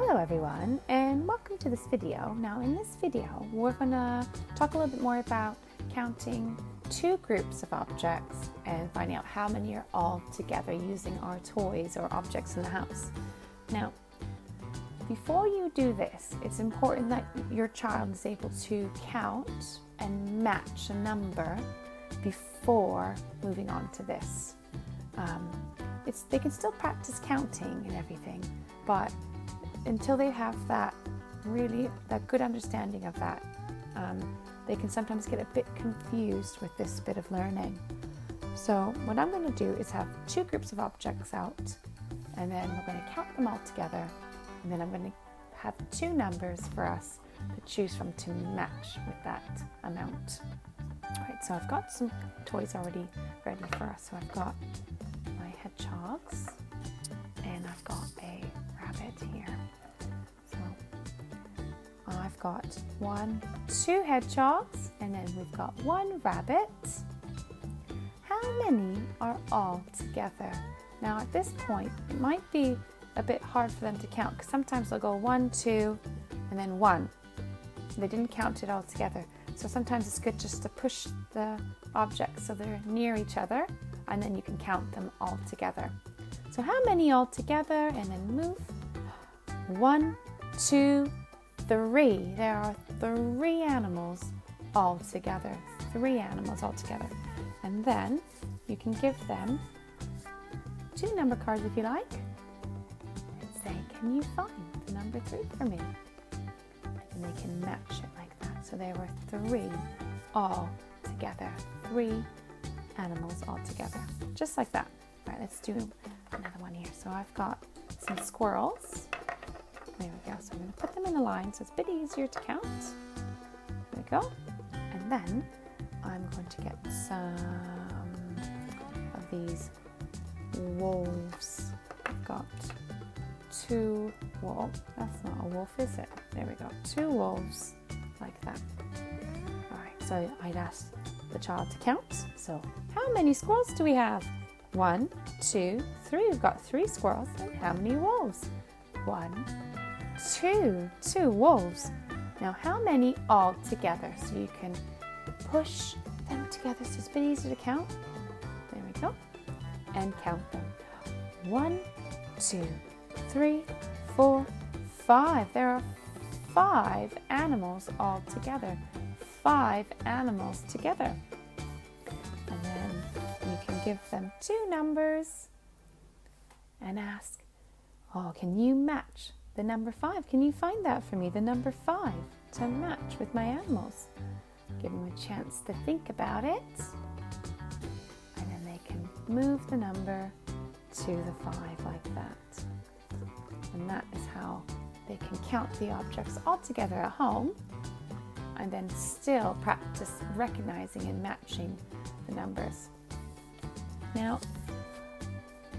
Hello everyone, and welcome to this video. Now in this video we're going to talk a little bit more about counting two groups of objects and finding out how many are all together using our toys or objects in the house. Now before you do this, it's important that your child is able to count and match a number before moving on to this. They can still practice counting and everything, but until they have that good understanding of that, they can sometimes get a bit confused with this bit of learning. So what I'm going to do is have two groups of objects out, and then we're going to count them all together, and then I'm going to have two numbers for us to choose from to match with that amount. Alright, so I've got some toys already ready for us. So I've got my hedgehogs, and I've got a rabbit here. So I've got two hedgehogs, and then we've got one rabbit. How many are all together? Now at this point, it might be a bit hard for them to count, because sometimes they'll go 1, 2, and then 1. They didn't count it all together. So sometimes it's good just to push the objects so they're near each other, and then you can count them all together. So how many all together? And then move. 1, 2, 3. There are 3 animals all together. 3 animals all together. And then you can give them 2 number cards if you like, and say, can you find the number 3 for me? And they can match it like that. So there were 3 all together. 3 animals all together. Just like that. All right, let's do another one here. So I've got some squirrels. There we go. So I'm going to put them in a line so it's a bit easier to count. There we go. And then I'm going to get some of these wolves. I've got 2 wolves. That's not a wolf, is it? There we go. 2 wolves like that. All right, so I'd ask the child to count. So how many squirrels do we have? 1, 2, 3. We've got 3 squirrels. And how many wolves? 1, 2. 2 wolves. Now how many all together? So you can push them together so it's a bit easier to count. There we go. And count them. 1, 2, 3, 4, 5. There are 5 animals all together. 5 animals together. And then you can give them 2 numbers and ask, oh, can you match the number 5? Can you find that for me, the number 5, to match with my animals? Give them a chance to think about it. And then they can move the number to the 5 like that. And that is how they can count the objects all together at home, and then still practice recognizing and matching the numbers. Now,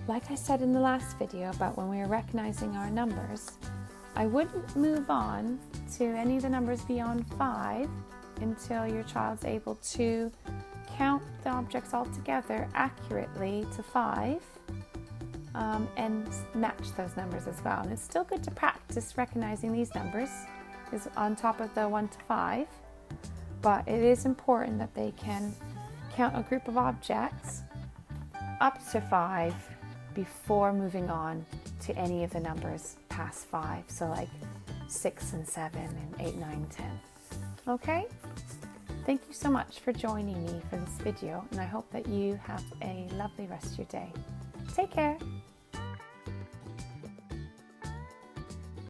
like I said in the last video about when we were recognizing our numbers, I wouldn't move on to any of the numbers beyond 5 until your child's able to count the objects all together accurately to 5. And match those numbers as well. And it's still good to practice recognizing these numbers is on top of the 1 to 5, but it is important that they can count a group of objects up to 5 before moving on to any of the numbers past 5. So like 6 and 7 and 8, 9, 10. Okay? Thank you so much for joining me for this video, and I hope that you have a lovely rest of your day. Take care.